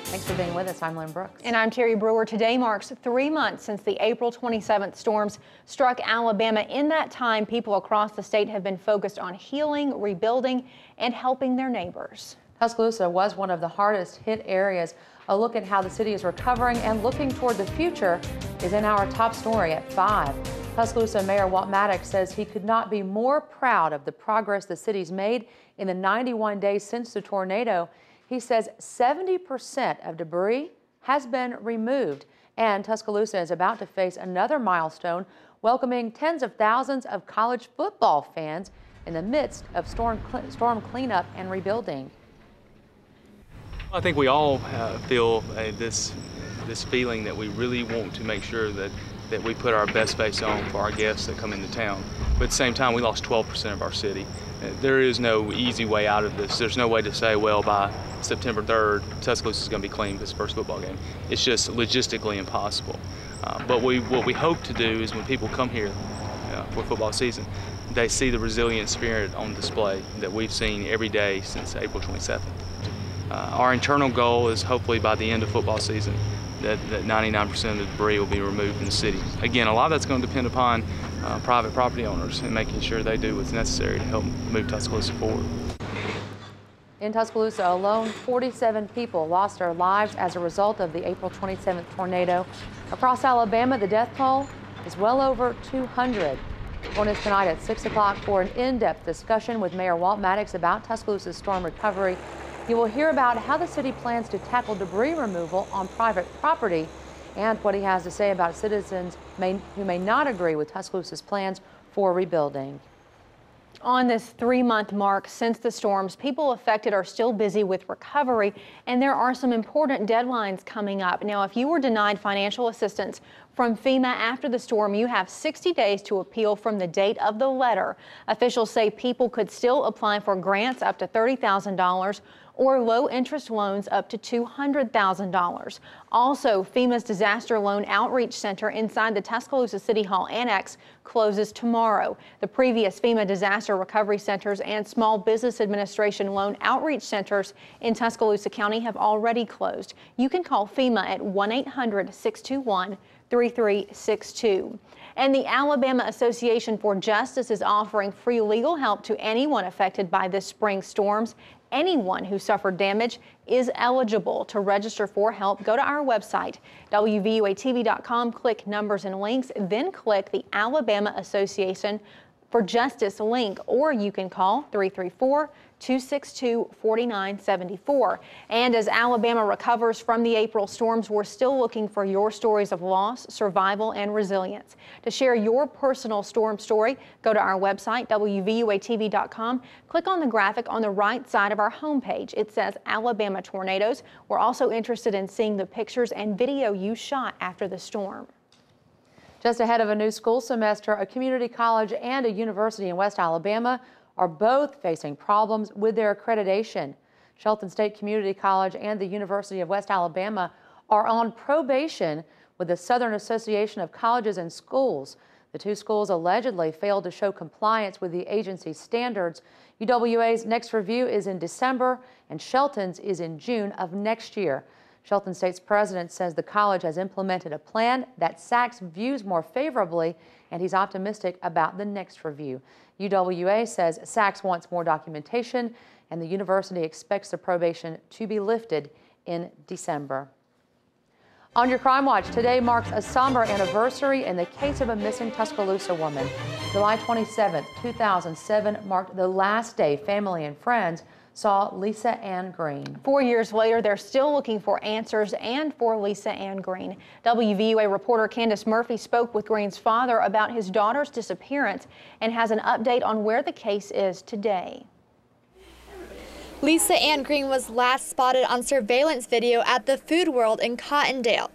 Thanks for being with us. I'm Lynn Brooks. And I'm Terry Brewer. Today marks 3 months since the April 27th storms struck Alabama. In that time, people across the state have been focused on healing, rebuilding, and helping their neighbors. Tuscaloosa was one of the hardest hit areas. A look at how the city is recovering and looking toward the future is in our top story at 5. Tuscaloosa Mayor Walt Maddox says he could not be more proud of the progress the city's made in the 91 days since the tornado. He says 70% of debris has been removed, and Tuscaloosa is about to face another milestone, welcoming tens of thousands of college football fans in the midst of storm cleanup and rebuilding. I think we all feel this feeling that we really want to make sure that we put our best face on for our guests that come into town. But at the same time, we lost 12% of our city. There is no easy way out of this. There's no way to say, well, by September 3rd, Tuscaloosa is going to be clean this first football game. It's just logistically impossible. But what we hope to do is when people come here for football season, they see the resilient spirit on display that we've seen every day since April 27th. Our internal goal is hopefully by the end of football season that 99% of the debris will be removed from the city. Again, a lot of that's going to depend upon private property owners and making sure they do what's necessary to help move Tuscaloosa forward. In Tuscaloosa alone, 47 people lost their lives as a result of the April 27th tornado. Across Alabama, the death toll is well over 200. Join us tonight at 6 o'clock for an in-depth discussion with Mayor Walt Maddox about Tuscaloosa's storm recovery. You will hear about how the city plans to tackle debris removal on private property and what he has to say about citizens who may not agree with Tuscaloosa's plans for rebuilding. On this 3-month mark since the storms, people affected are still busy with recovery, and there are some important deadlines coming up. Now, if you were denied financial assistance from FEMA after the storm, you have 60 days to appeal from the date of the letter. Officials say people could still apply for grants up to $30,000 or low-interest loans up to $200,000. Also, FEMA's Disaster Loan Outreach Center inside the Tuscaloosa City Hall Annex closes tomorrow. The previous FEMA Disaster Recovery Centers and Small Business Administration Loan Outreach Centers in Tuscaloosa County have already closed. You can call FEMA at 1-800-621-3362. And the Alabama Association for Justice is offering free legal help to anyone affected by this spring storms. Anyone who suffered damage is eligible to register for help. Go to our website, WVUATV.com, click numbers and links, then click the Alabama Association for Justice link, or you can call 334-262-4974. And as Alabama recovers from the April storms, we're still looking for your stories of loss, survival, and resilience. To share your personal storm story, go to our website, WVUATV.com. Click on the graphic on the right side of our homepage. It says Alabama Tornadoes. We're also interested in seeing the pictures and video you shot after the storm. Just ahead of a new school semester, a community college and a university in West Alabama are both facing problems with their accreditation. Shelton State Community College and the University of West Alabama are on probation with the Southern Association of Colleges and Schools. The two schools allegedly failed to show compliance with the agency's standards. UWA's next review is in December and Shelton's is in June of next year. Shelton State's president says the college has implemented a plan that SACS views more favorably, and he's optimistic about the next review. UWA says SACS wants more documentation, and the university expects the probation to be lifted in December. On your Crime Watch, today marks a somber anniversary in the case of a missing Tuscaloosa woman. July 27, 2007 marked the last day family and friends saw Lisa Ann Green. 4 years later, they're still looking for answers and for Lisa Ann Green. WVUA reporter Candace Murphy spoke with Green's father about his daughter's disappearance and has an update on where the case is today. Lisa Ann Green was last spotted on surveillance video at the Food World in Cottondale.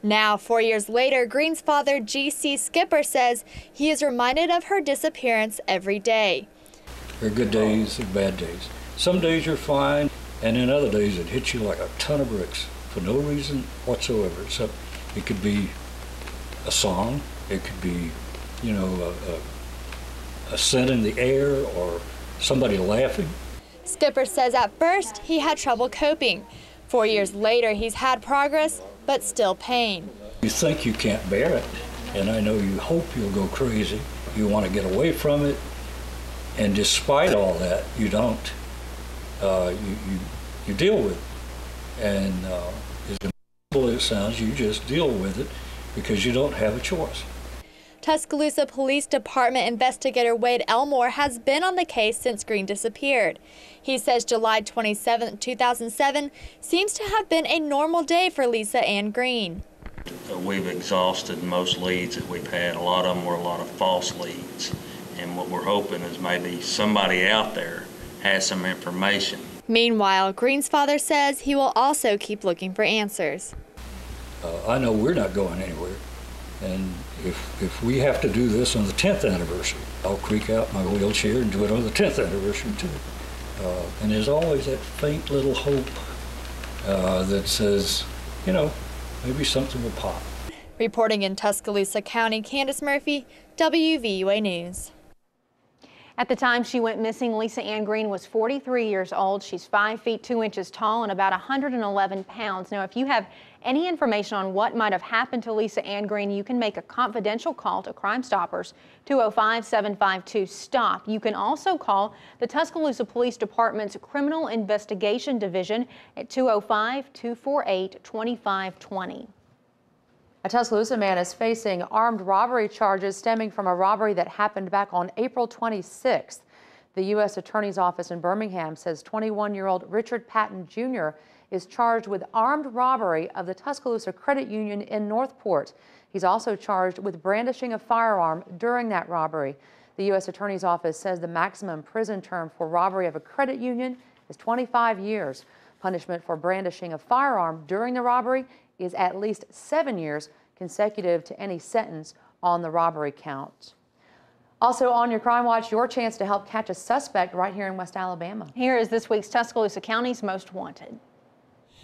Now, 4 years later, Green's father, G.C. Skipper, says he is reminded of her disappearance every day. There are good days and bad days. Some days you're fine, and then other days it hits you like a ton of bricks for no reason whatsoever, except it could be a song, it could be, you know, a scent in the air or somebody laughing. Skipper says at first he had trouble coping. 4 years later, he's had progress, but still pain. You think you can't bear it, and I know you hope you'll go crazy. You want to get away from it, and despite all that, you don't. You deal with it, and as impossible as it sounds, you just deal with it because you don't have a choice. Tuscaloosa Police Department investigator Wade Elmore has been on the case since Green disappeared. He says July 27, 2007 seems to have been a normal day for Lisa Ann Green. We've exhausted most leads that we've had. A lot of them were a lot of false leads. And what we're hoping is maybe somebody out there has some information. Meanwhile, Green's father says he will also keep looking for answers. I know we're not going anywhere. And if we have to do this on the 10th anniversary, I'll creak out my wheelchair and do it on the 10th anniversary too. And there's always that faint little hope that says, you know, maybe something will pop. Reporting in Tuscaloosa County, Candace Murphy, WVUA News. At the time she went missing, Lisa Ann Green was 43 years old. She's 5 feet 2 inches tall and about 111 pounds. Now, if you have any information on what might have happened to Lisa Ann Green, you can make a confidential call to Crime Stoppers, 205-752-STOP. You can also call the Tuscaloosa Police Department's Criminal Investigation Division at 205-248-2520. A Tuscaloosa man is facing armed robbery charges stemming from a robbery that happened back on April 26th. The U.S. Attorney's Office in Birmingham says 21-year-old Richard Patton Jr. is charged with armed robbery of the Tuscaloosa Credit Union in Northport. He's also charged with brandishing a firearm during that robbery. The U.S. Attorney's Office says the maximum prison term for robbery of a credit union is 25 years. Punishment for brandishing a firearm during the robbery is at least 7 years consecutive to any sentence on the robbery count. Also on your Crime Watch, your chance to help catch a suspect right here in West Alabama. Here is this week's Tuscaloosa County's Most Wanted.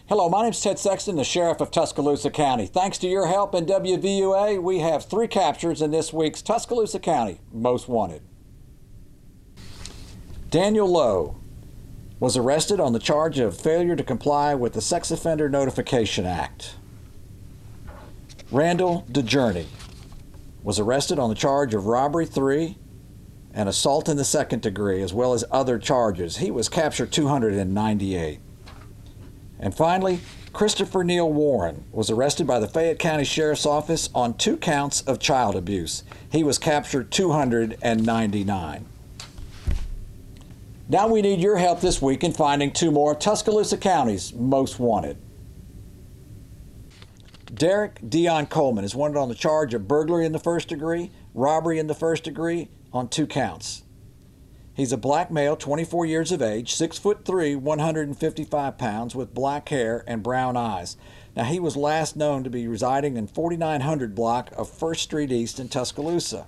Hello, my name's Ted Sexton, the Sheriff of Tuscaloosa County. Thanks to your help in WVUA, we have 3 captures in this week's Tuscaloosa County Most Wanted. Daniel Lowe was arrested on the charge of failure to comply with the Sex Offender Notification Act. Randall DeJourney was arrested on the charge of robbery 3 and assault in the 2nd degree, as well as other charges. He was captured 298. And finally, Christopher Neal Warren was arrested by the Fayette County Sheriff's Office on 2 counts of child abuse. He was captured 299. Now we need your help this week in finding 2 more of Tuscaloosa County's Most Wanted. Derek Dion Coleman is wanted on the charge of burglary in the 1st degree, robbery in the 1st degree on 2 counts. He's a black male, 24 years of age, 6'3", 155 pounds, with black hair and brown eyes. Now, he was last known to be residing in 4900 block of 1st Street East in Tuscaloosa.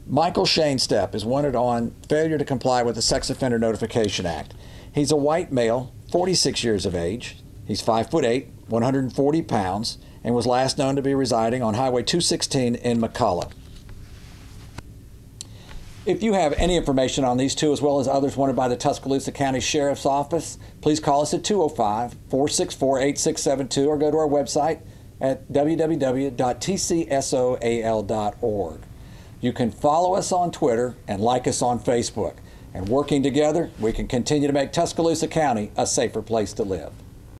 Michael Shainstep is wanted on failure to comply with the Sex Offender Notification Act. He's a white male, 46 years of age. He's 5'8", 140 pounds, and was last known to be residing on Highway 216 in McCullough. If you have any information on these 2 as well as others wanted by the Tuscaloosa County Sheriff's Office, please call us at 205-464-8672 or go to our website at www.tcsoal.org. You can follow us on Twitter and like us on Facebook. And working together, we can continue to make Tuscaloosa County a safer place to live.